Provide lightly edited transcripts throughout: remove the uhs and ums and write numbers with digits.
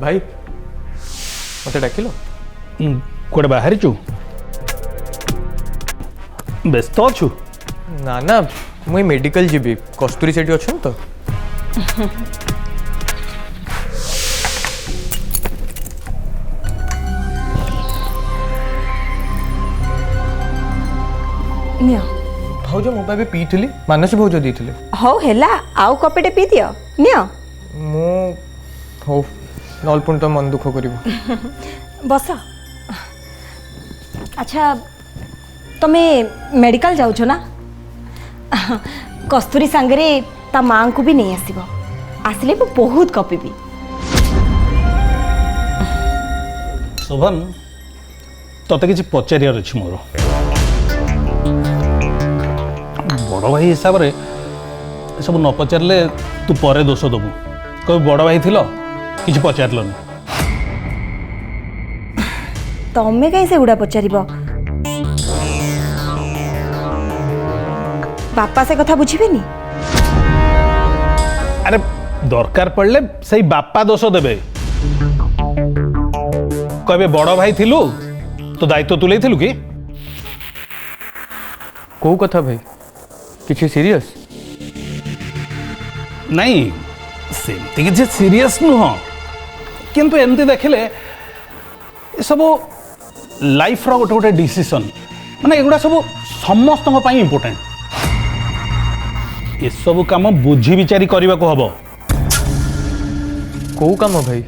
भाई मत डाकिल कौटे बाहरी चु व्यस्त अच्छु ना ना मुई मेडिकल जीबी कस्तूरी सेठी अच्छा तो नियो भाउज मो पाबे पीथिली मानसी भाउज दीथिले हौ हेला आउ कपेटे पी दियो नियो मु हो नलपुन तो मन दुख करिवो बस अच्छा तमे मेडिकल जाउछो ना कस्तूरी सांगरे ता मां को भी नहीं आसीबो आसले वो बहुत कपिबी शोभन तते किसी पचारियार अछि मोर बड़ भाई हिसाब रे सब न पचारले तू परे दोष दबु कभी बड़ भाई थिलो किसी पचारलनी तमे कहीं से उड़ा पचारिबो बापा से कथा बुझिबेनी अरे दरकार पड़ले सही बापा दोष देबे कहबे बड़ भाई थिलु तो दायित्व तुले थिलु कि को कथा भाई किछि सीरियस नहीं सेमती किसी सीरियस नुह किंतु एमती देखले सब लाइफ रो गोटे गोटे डिसीजन माने एगुड़ा सब समस्त इम्पोर्टेंट ये सब काम बुझी विचारी करने को हबो को काम भाई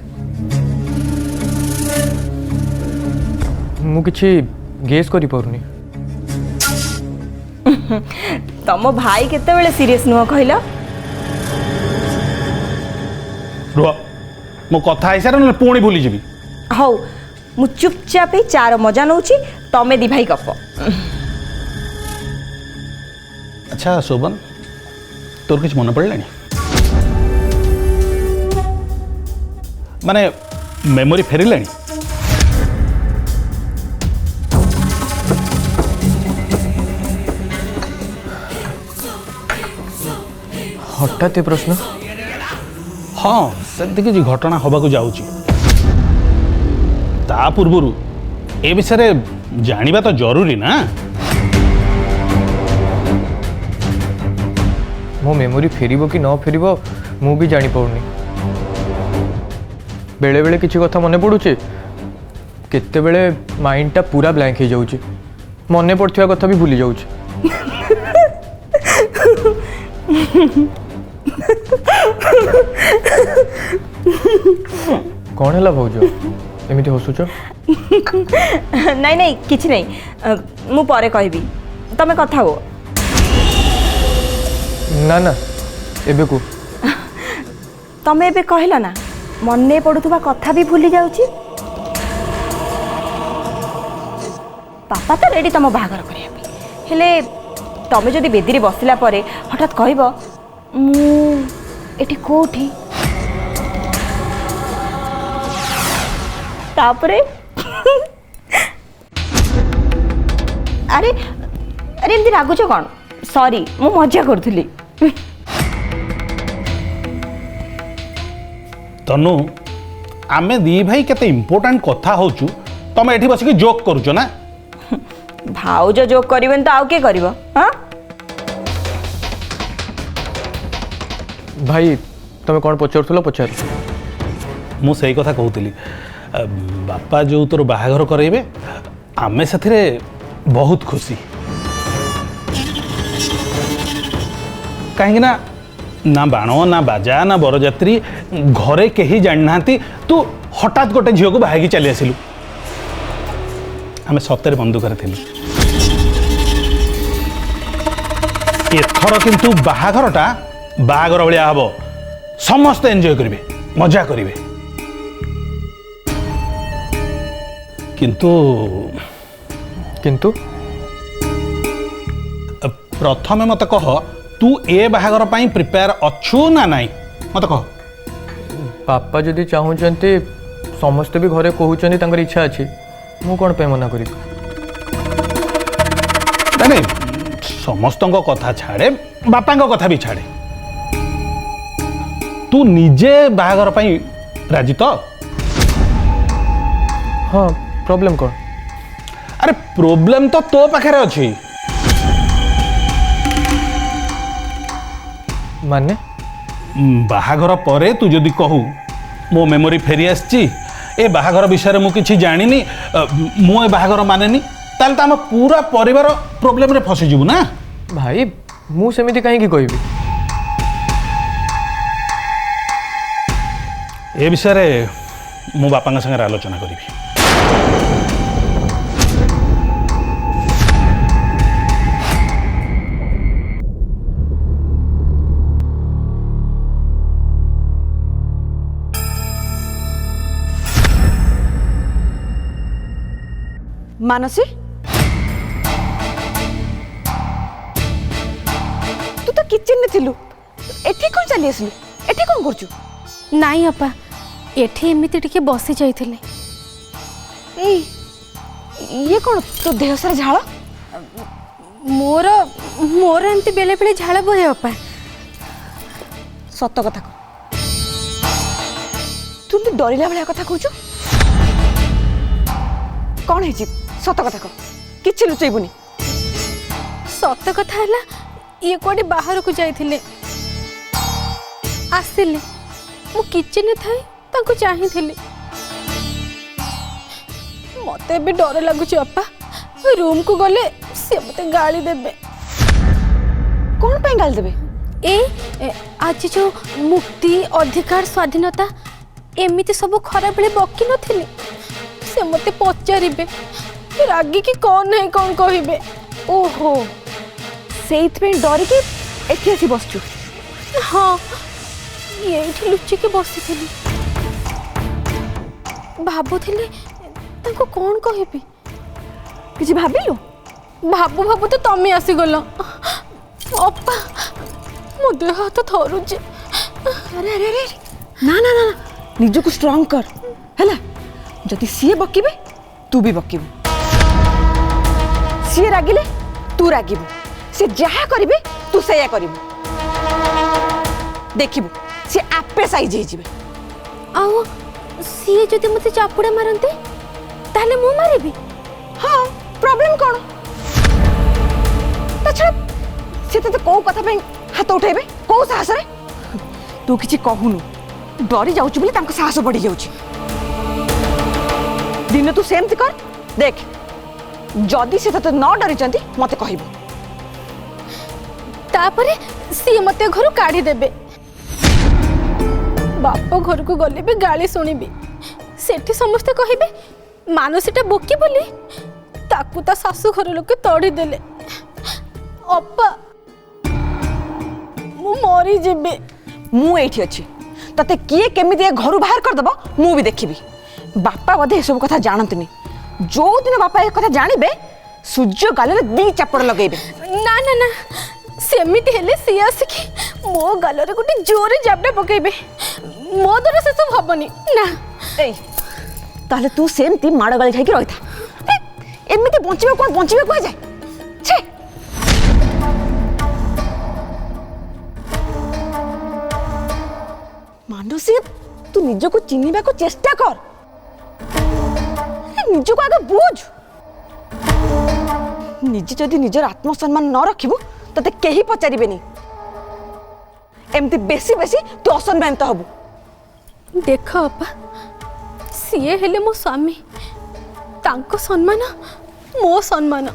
मु किछि गेस करि परनी तम भाई केते बेले सीरियस नुह कहलो रुह मो कथा हिसाब न पुणी भूली जीवी हौ मु चुपचाप ही चार मजा नौची तमे दी भाई गप अच्छा शोभन तोर किछ मन पड़लानी माने मेमोरी फेरिलानी हठात ये प्रश्न हाँ सेमती किसी घटना हवाक जाऊँगी ता पूर्व ए विषय जानिबा तो जरूरी ना मो मेमोरी फेरिबो कि न फेरिबो मु भी जानि पउनी बेले बेले किछि कथा मने पडुचे केते बेले माइंड टा पूरा ब्लैंक हो जाउची मने पड़थिया कथा भी भूली जाउची कौन है भाउज एमती हसुच नहीं नहीं किछि नहीं मु परे कहबी तमे कथा हो ना ना एबे को तमे एबे कहला ना मने पड़ुथबा कथा भी भूली जाउची पापा तो रेडी तम बाहागर करिया हेले तमे जदि बेदी रे बसिला परे हठात कहबो मु एठी कोठी तापरे अरे अरे एमती रागुच कौन सॉरी मु मजा करूली तनु आमे दी भाई केते इम्पोर्टेंट कथा होचु तमे एठी बसिक जोक करूचो ना भाउज जोक करिवेन तो आउ के करिवो हां भाई तमे कौन पचारुथलो पचार मु सही कथा कहूतली बापा जो तोर बाहाघर कराइबे आमे साथिरे बहुत खुशी कहीं ना ना बाण ना बाजा ना बरजात्री घरे कहीं जाना तू हठात गोटे झील को बाहागी चली आसिलु आमे सତରେ बंदुकरे थिलु एथर किंतु बाहाघरटा बाहाघर भलिया हबो समस्त एंजॉय करिवे मजा करिवे किंतु किंतु प्रथमे मत कह तू ए बाहाघर पाई प्रिपेयर अच्छु ना नाई मत कह पापा जदि चाहूचंती समस्त भी घरे कहउचंती तांकर इच्छा अछि मु कोन पे मना करी नहीं समस्त कथा छाड़े बापा कथा भी छाड़े तू निजे बाहाघर पाई राजी तो हाँ प्रॉब्लम कौन? अरे प्रोब्लेम तो तो पाखे अच्छी माने बाहाघर परे तू जदि कहू मो मेमोरी फेरी आसी ए बाहाघर विषय में किसी जानी मु ए बाहाघर मानेनी ताल तो आम पूरा परिवार प्रोब्लेम रे फसीजु ना। भाई मु सेमिति कहीं कहबी ए विषय मो बापा संगे आलोचना करी। मानसी तू तो किचन में थिलु एठी कौन चली आसलु एठी कौन करचु? नाई अपा एठी एमिति टिके बसी जाइथिले। ए ये कौन तो देह सारा झाळ? मोर मोर एमती बेले बेले झाड़ बहे अपा। सत कथा कह तू तो डरिला भलिया कथा कहचु कौन है सत कथा कह किछि लुचैबुनी। सत कथा हैला ये कोडी बाहर को जाइथिले आसिले मु किचन में थाई तांको चाहिथिले मते भी डर लागुची अपा रूम को गले से मते गाली देबे। कौन पे गाली देबे? आज जो मुक्ति अधिकार स्वाधीनता एमिति सब खरा बेले बकी नथिले से मते पचारिबे रागी की कौन नहीं कौन कहिबे। ओहो सेइत पे डर के एठी आसी बसचु? हाँ ये लुचि के बसी थी भाबुथिले तांको कौन कहिबे किछि भाबिलु? भाबु भाबु तो तमे आसी गलो अपा मो देह हाथ थरुचे। अरे अरे अरे ना ना ना निज को स्ट्रांग कर हैला जदि सीए बकिबे तू भी बकिबू सीए रागिले तू रागिबू से जहा करिबे तू सेया करिबू देखिबू से आपे साइज हे जिबे। आओ सीए जदि मते चापुड़ा मारंते ताले मु मारिबी? हाँ प्रॉब्लम कौन? तछड़ा से तो को कथा पे हाथ उठेबे को साहस रे तू किछि कहूनु डरी जाउछु बोली तांको साहस बढ़ी जाउछि। दिन तू सेमती कर देख जदि से तते न डरी चंती मते कहबो तापरे सी मते घर काढ़ी देबे बाप घर को गले भी गाली सुनिबी सेठी समस्ते कहिबे मानसीटा बोकी बोली ताकू ता सासु घर लोके तोड़ी देले अपा मु मरी जेबे। मु एठी अछि तते किए केमिति घर बाहर कर दबो मु भी देखिबी। बापा बधे ए सब कथा जानतनी जो दिन बापा ए कथा जानिबे सूर्य गाले दी चापड़ लगेबे। ना ना ना सेमिति हेले सी आसिकी मो गालरे गोटे जोरे जाबडा पकेबे मो द्वारा से सब हबनी ना। ए ताले तू सेमती माड़ गाली खाई के रहिता एमिति बंचिबे को जाय छे। मानसी तू निज को चिन्हिबा को चेष्टा कर निज को आगे बुझ निज जदि निजर आत्मसम्मान न रखिबु तते केही पचारिबेनी एमती बेसी बेसी तू असम्मानित हबु। देख अपा सीए हेले मो स्वामी तांको सम्मान मो सम्मान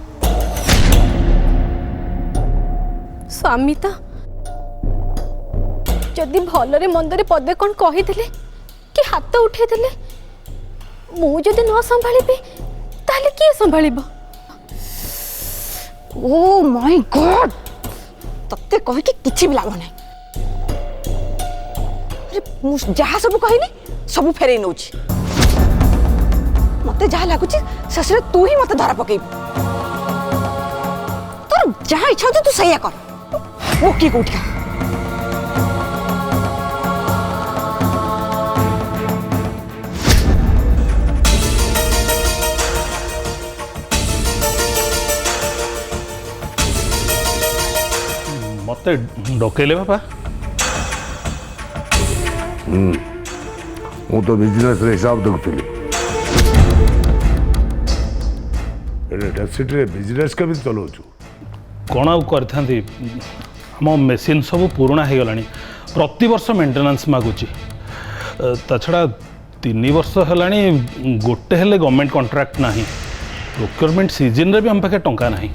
स्वामी तो जदि भलरे मंदरे पदे कौन कहीदेले कि हाथ उठेदेले मु जदि न संभाळिबे ताले किए संभाळिबो? ओ माय गॉड तते कहि कि किछि भी लाभ नै अरे मु जहा सब कहिनी सब फेरै नउछि मते जहा लागुछि ससरे तू ही मते धरा पकेब तोर जहा इच्छा होती तू सैया कर वो की कोठा मते डकेले बापा ମୁଁ ତ ବିଜନେସ୍ରେ ହିସାବ ଦେଖୁଥିଲି ଇଲେକ୍ଟ୍ରିସିଟିରେ ବିଜନେସ୍ କେମିତି ଚଲାଉଛୁ? କ'ଣ ଆଉ କରିଥାନ୍ତି, ଆମ ମେସିନ୍ ସବୁ ପୁରୁଣା ହେଇଗଲାଣି, ପ୍ରତିବର୍ଷ ମେଣ୍ଟେନାନ୍ସ ମାଗୁଛି। ତା ଛଡ଼ା 3 ବର୍ଷ ହେଲାଣି ଗୋଟେ ହେଲେ ଗଭର୍ଣ୍ଣମେଣ୍ଟ କଣ୍ଟ୍ରାକ୍ଟ ନାହିଁ। ପ୍ରୋକ୍ୟୁରମେଣ୍ଟ ସିଜନରେ ବି ଆମ ପାଖେ ଟଙ୍କା ନାହିଁ।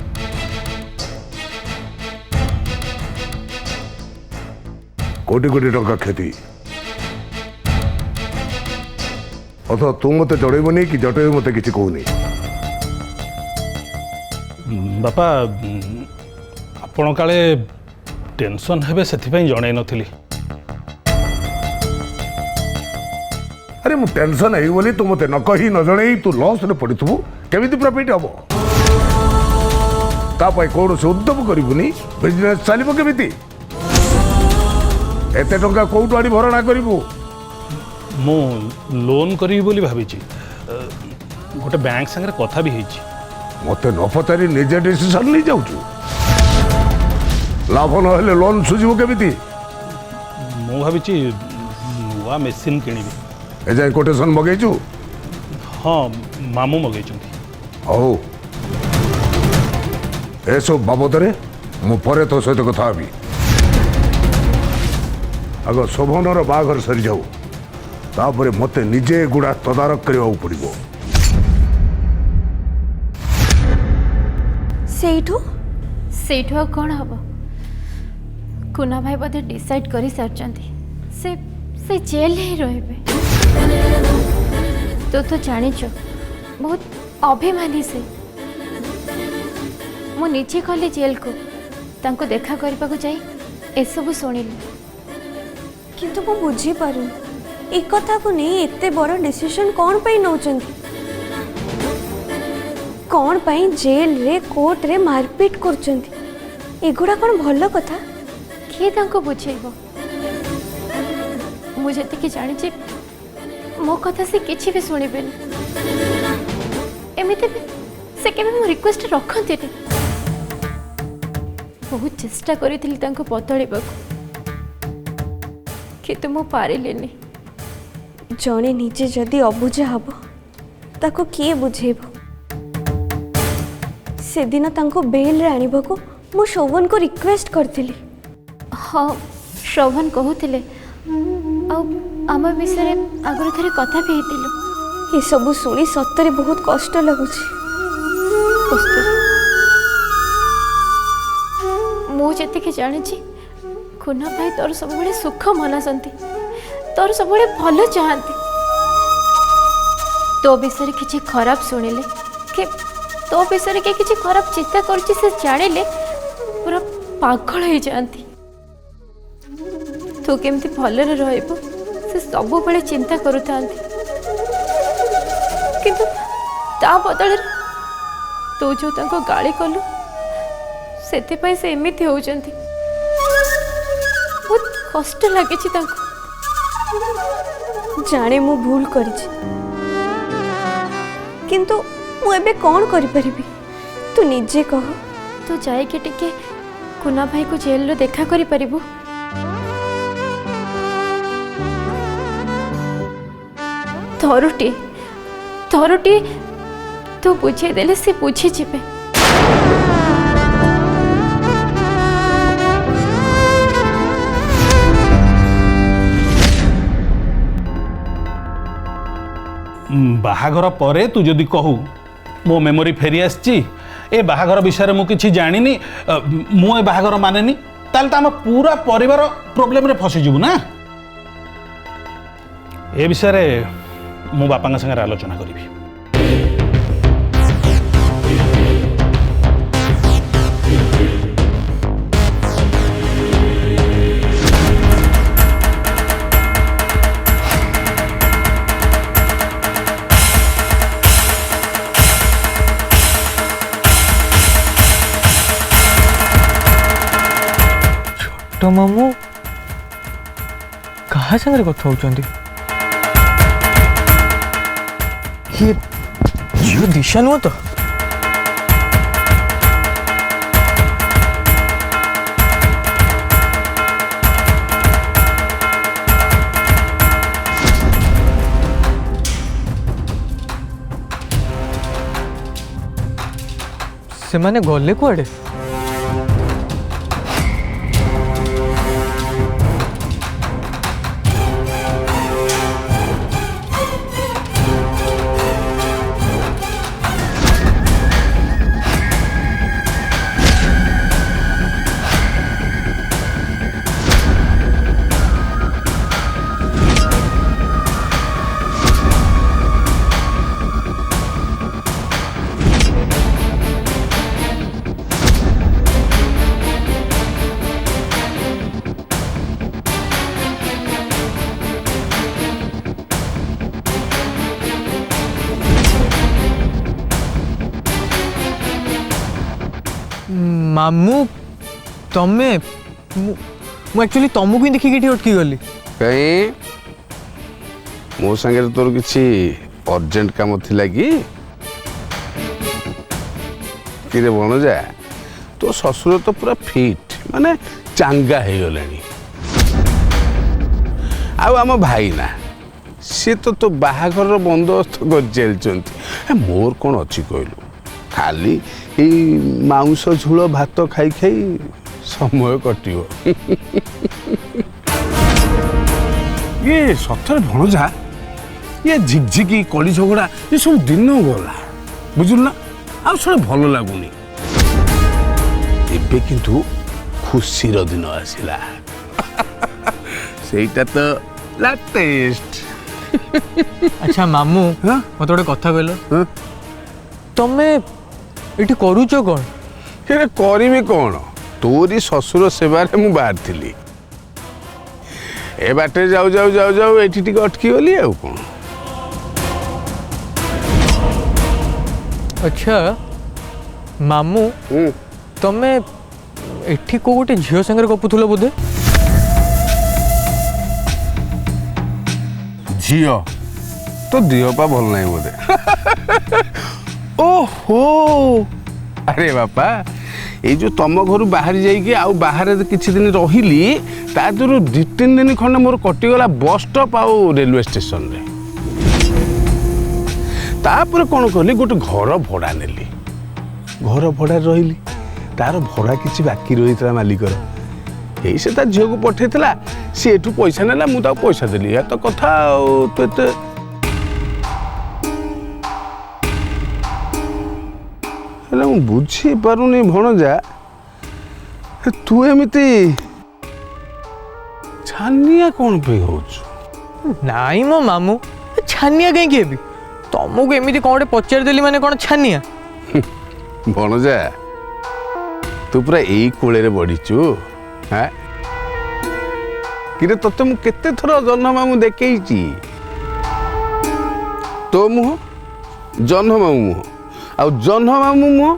କୋଟି କୋଟି ଟଙ୍କା କ୍ଷତି। ଅଥବା ତୁ ମୋତେ ଜଣେଇବନି କି ଜଟେଇ ମୋତେ କିଛି କହୁନି? ବାପା, ଆପଣ କାଳେ ଟେନସନ୍ ହେବେ ସେଥିପାଇଁ ଜଣେଇ ନଥିଲି। ଆରେ ମୁଁ ଟେନସନ୍ ହେଇ ବୋଲି ତୁ ମୋତେ ନ କହି ନ ଜଣେଇ ତୁ ଲସ୍ରେ ପଡ଼ିଥିବୁ, କେମିତି ପ୍ରଫିଟ୍ ହବ? ତା ପାଇଁ କୌଣସି ଉଦ୍ୟମ କରିବୁନି, ବିଜନେସ୍ ଚାଲିବ କେମିତି? ଏତେ ଟଙ୍କା କୋଉଠୁ ଆଣି ଭରଣା କରିବୁ? ମୁଁ ଲୋନ୍ କରିବି ବୋଲି ଭାବିଛି। ଗୋଟେ ବ୍ୟାଙ୍କ ସାଙ୍ଗରେ କଥା ବି ହେଇଛି। ମୋତେ ନ ପଚାରି ନିଜେ ଡିସିସନ୍ ନେଇଯାଉଛୁ। ଲାଭ ନହେଲେ ଲୋନ୍ ସୁଝିବ କେମିତି? ମୁଁ ଭାବିଛି ନୂଆ ମେସିନ୍ କିଣିବି। ଏଯାଏଁ କୋଟେସନ୍ ମଗେଇଛୁ? ହଁ, ମାମୁଁ ମଗେଇଛନ୍ତି। ହଉ, ଏସବୁ ବାବଦରେ ମୁଁ ପରେ ତୋ ସହିତ କଥା ହେବି। ଆଗ ଶୋଭନର ବାହାଘର ସରିଯାଉ, ତାପରେ ମୋତେ ନିଜେ ଏଗୁଡ଼ା ତଦାରଖ କରିବାକୁ ପଡ଼ିବ। ସେଇଠୁ ଆଉ କ'ଣ ହବ? କୁନା ଭାଇ ବୋଧେ ଡିସାଇଡ୍ କରି ସାରିଛନ୍ତି ସେ ଜେଲରେ ହିଁ ରହିବେ। ତୁ ତ ଜାଣିଛୁ ବହୁତ ଅଭିମାନୀ ସେ। ମୁଁ ନିଜେ ଗଲି ଜେଲକୁ, ତାଙ୍କୁ ଦେଖା କରିବାକୁ ଯାଇ ଏସବୁ ଶୁଣିଲି। କିନ୍ତୁ ମୁଁ ବୁଝିପାରୁନି ଏ କଥାକୁ ନେଇ ଏତେ ବଡ଼ ଡିସିସନ୍ କ'ଣ ପାଇଁ ନେଉଛନ୍ତି? କ'ଣ ପାଇଁ ଜେଲରେ କୋର୍ଟରେ ମାରପିଟ କରୁଛନ୍ତି? ଏଗୁଡ଼ା କ'ଣ ଭଲ କଥା? କିଏ ତାଙ୍କୁ ବୁଝେଇବ? ମୁଁ ଯେତିକି ଜାଣିଛି ମୋ କଥା ସେ କିଛି ବି ଶୁଣିବେନି। ଏମିତି ବି ସେ କେବେ ମୋ ରିକ୍ୱେଷ୍ଟ ରଖନ୍ତିନି। ବହୁତ ଚେଷ୍ଟା କରିଥିଲି ତାଙ୍କୁ ବଦଳିବାକୁ, କିନ୍ତୁ ମୁଁ ପାରିଲିନି। ଜଣେ ନିଜେ ଯଦି ଅବୁଝା ହବ ତାକୁ କିଏ ବୁଝେଇବ? ସେଦିନ ତାଙ୍କୁ ବେଲ୍ରେ ଆଣିବାକୁ ମୁଁ ଶୋଭନକୁ ରିକ୍ୱେଷ୍ଟ କରିଥିଲି। ହଁ, ଶ୍ରବଣ କହୁଥିଲେ, ଆଉ ଆମ ବିଷୟରେ ଆଗରୁ ଥରେ କଥା ବି ହେଇଥିଲୁ। ଏସବୁ ଶୁଣି ସତରେ ବହୁତ କଷ୍ଟ ଲାଗୁଛି। ମୁଁ ଯେତିକି ଜାଣିଛି କୁନା ଭାଇ ତୋର ସବୁବେଳେ ସୁଖ ମନାସନ୍ତି, ତୋର ସବୁବେଳେ ଭଲ ଚାହାନ୍ତି। ତୋ ବିଷୟରେ କିଛି ଖରାପ ଶୁଣିଲେ କି ତୋ ବିଷୟରେ କିଏ କିଛି ଖରାପ ଚିନ୍ତା କରୁଛି ସେ ଜାଣିଲେ ପୁରା ପାଗଳ ହେଇଯାଆନ୍ତି। ତୁ କେମିତି ଭଲରେ ରହିବୁ ସେ ସବୁବେଳେ ଚିନ୍ତା କରୁଥାନ୍ତି, କିନ୍ତୁ ତା ବଦଳରେ ତୁ ଯେଉଁ ତାଙ୍କୁ ଗାଳି କଲୁ ସେଥିପାଇଁ ସେ ଏମିତି ହେଉଛନ୍ତି। ବହୁତ କଷ୍ଟ ଲାଗିଛି ତାଙ୍କୁ। ଜାଣେ ମୁଁ ଭୁଲ କରିଛି, କିନ୍ତୁ ମୁଁ ଏବେ କ'ଣ କରିପାରିବି? ତୁ ନିଜେ କହ। ତୁ ଯାଇକି ଟିକେ କୁନା ଭାଇକୁ ଜେଲରେ ଦେଖା କରିପାରିବୁ? ଥରୁଟିଏ ତୁ ବୁଝେଇଦେଲେ ସେ ବୁଝିଯିବେ। ବାହାଘର ପରେ ତୁ ଯଦି କହୁ ମୋ ମେମୋରି ଫେରି ଆସିଛି, ଏ ବାହାଘର ବିଷୟରେ ମୁଁ କିଛି ଜାଣିନି, ମୁଁ ଏ ବାହାଘର ମାନେନି, ତାହେଲେ ତ ଆମ ପୁରା ପରିବାର ପ୍ରୋବ୍ଲେମରେ ଫସିଯିବୁ ନା। ଏ ବିଷୟରେ ମୁଁ ବାପାଙ୍କ ସାଙ୍ଗରେ ଆଲୋଚନା କରିବି। तो मामू कहा सागर कथा होचंदी? ये झियो दिशा नुह तो? से माने गले कुआडे? मामू तमे मु एक्चुअली तुमको ही देखिक अटकी गली। कहीं मो संगे तोर किसी अर्जेंट काम थिला कि रे भणजा तो ससुर तो पूरा फिट माने चांगा हो गलानी आम भाई ना सी तो बाहाघर बंदोबस्त कर चलते मोर कौन अच्छी कहलु खाली मांस झोल भात खाई खाई समय कटियो ये सतरे भणजा ये झिकझिकी कली झगड़ा ये सब दिन गला बुझल ना आ भल लगुनि एबे किंतु खुशीर दिन आसिला सेटा तो लेटेस्ट। अच्छा मामू हाँ? मत गोटे कथा कहल हाँ? तमे इटी करूच कौन? ये करी कौन तोरी ससुर सेवारे मु बाहर थी ए बाटे जाऊ जाऊ जाऊ जाऊ एठी टिके अटकी गली आ कौन। अच्छा मामू तमे एठी को गोटे झियो संगे गपुथुल बोधे? झियो तो दिह पा भल नहीं बोधे। ओहो अरे बापा ये जो तुम घर बाहर जाइए आउ बाहर किसी दिन रही ता दूर 2-3 दिन खंडे मोर कटिगला बस स्टॉप आउ रेलवे स्टेशन रे तापर कौन कहली गोटे घर भड़ा नेली घर भड़ा रही तार भड़ा किसी बाकी रही था मालिकर यही से ता झील को पठेला सी एठू पैसा नेला मु ता पैसा देली या तो कथा तो एते हेले मु बुझी पारुनी भणजा तू एमिति छानिया कौन पे होछु? नाई मो मामू छानिया कहीं भी तुमको एमती कौन गोटे पचार देली माने कौन छानिया? भणजा तू पूरा यही कूले बढ़ीचु हाँ कि तोते मु केते थर जन्म मामू देखी तो मुह जन्म मामू मुह आ जन्म मामू मुह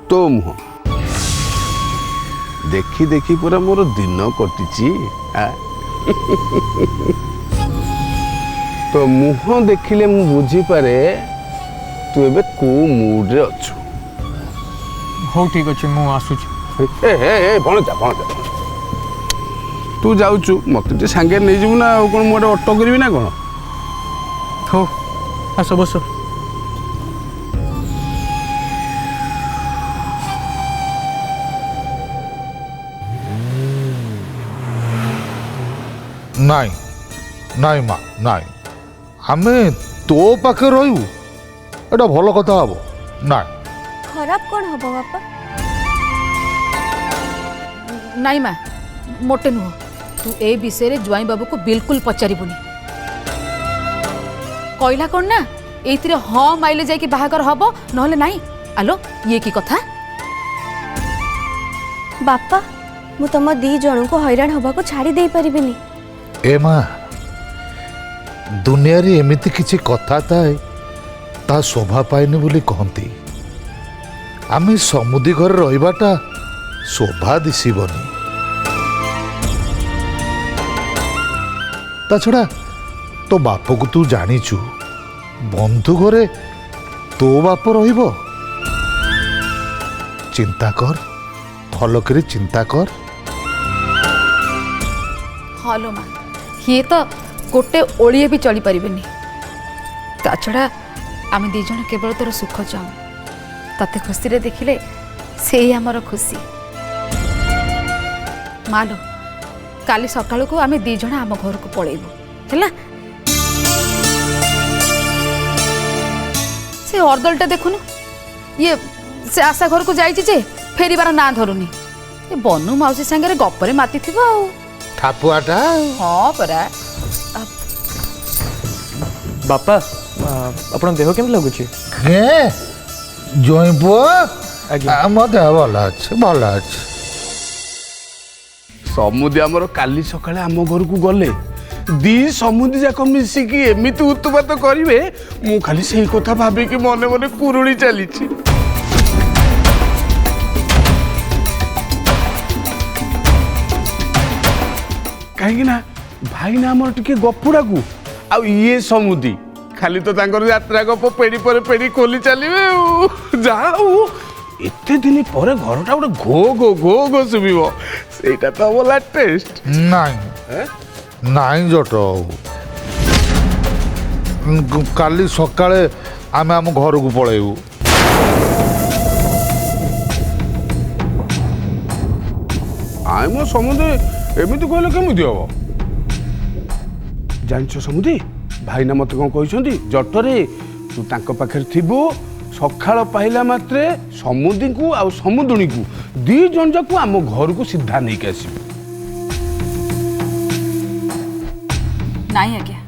तो मुह देखी देखी पूरा मोर दिन कटिची तो मुह देखिले मु बुझी पारे तू एबे को मूड रे अछु। हो ठीक अच्छे मु आसुची। ए भणजा भणजा तू जाऊचु मत टे सांगे नहीं जीवु ना कौन मोटे ऑटो करबी ना कौन? हो आस बस। नाई नाई माँ नाई आमे तो पाखे रहू एटा भल कथा हम ना खराब कौन हबो बापा? नाई माँ मोटे नुह तू ए विषय ज्वाई बाबू को बिल्कुल पचारिबुनी कहला कौन ना एइथिरे हाँ माइले जाइए बाहागर हब नहले नाई। आलो ये की कथा बापा मु तुम दी जन को हैरान हवा को छाड़ी दे परिबिनी। ए माँ दुनिया रे एमिति किछि कथा थाए ता शोभा पाएनि बोली कहती आमे समुदी घर रहिबाटा शोभा दिसिबनी ता छड़ा तो बाप को तू जानिचु बंधु घरे तो बाप रहिबो चिंता कर भल करे चिंता कर। हलो माँ ये तो गोटे ओलिए भी चली पारिबेनी ता छड़ा आमे दी जण केवल तोर सुख चाहू ताते खुशी रे देखिले से ही आमर खुशी मालो काली सकाळ को आमे दी जण आम घर को पळेबो हैला से अर्दलटा देखुनु ये से आशा घर को जाइछि जे फेरिबार ना धरुनी ये बनु माउसी संगे गप्परे माती थिबो आ ठापुआटा हां परा बापा आपण देह केमति लागुछि के जोई पुओ आज्ञा आम देह भल अच्छे भल अच्छे ସମୁଦି ଆମର କାଲି ସକାଳେ ଆମ ଘରକୁ ଗଲେ ଦି ସମୁଦି ଯାକ ମିଶିକି ଏମିତି ଉତ୍ପାତ କରିବେ ମୁଁ ଖାଲି ସେଇ କଥା ଭାବିକି ମନେ ମନେ କୁରୁଳି ଚାଲିଛି। କାହିଁକି ନା ଭାଇନା ଆମର ଟିକେ ଗପୁଡ଼ାକୁ ଆଉ ଇଏ ସମୁଦି ଖାଲି ତ ତାଙ୍କର ଯାତ୍ରା ଗପ ପେଡ଼ି ପରେ ପେଡ଼ି ଖୋଲି ଚାଲିବେ ଆଉ ଯାହା ହଉ ଏତେ ଦିନ ପରେ ଘରଟା ଗୋଟେ ଘୋ ଘୋ ଘୋ ଘୋ ଶୁଭିବ ସେଇଟା ତ ଭଲ ଟେଷ୍ଟ ନାଇଁ ନାଇଁ ଜଟ କାଲି ସକାଳେ ଆମେ ଆମ ଘରକୁ ପଳେଇବୁ ଆଇ ମୋ ସମୁଦି ଏମିତି କହିଲେ କେମିତି ହବ ଜାଣିଛ ସମୁଦି ଭାଇନା ମତେ କ'ଣ କହିଛନ୍ତି ଜଟରେ ତୁ ତାଙ୍କ ପାଖରେ ଥିବୁ ସକାଳ ପାଇଲା ମାତ୍ରେ ସମୁଦିଙ୍କୁ ଆଉ ସମୁଦୁଣୀକୁ ଦି ଜଣ ଯାକୁ ଆମ ଘରକୁ ସିଧା ନେଇକି ଆସିବୁ। ନାଇଁ ଆଜ୍ଞା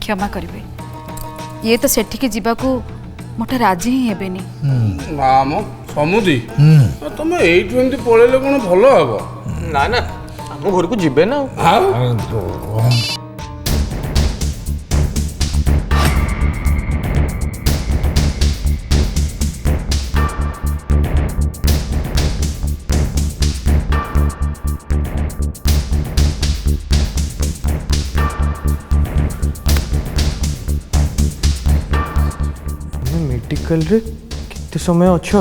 କ୍ଷମା କରିବେ ଇଏ ତ ସେଠିକି ଯିବାକୁ ମୋଟେ ରାଜି ହିଁ ହେବେନି ନା ମ ସମୁଦି ତମେ ଏଇଠୁ ଏମିତି ପଳେଇଲେ କ'ଣ ଭଲ ହବ ନା ନା ଆମ ଘରକୁ ଯିବେ ନା ଆଉ मेडिकल रे कितने समय अच्छो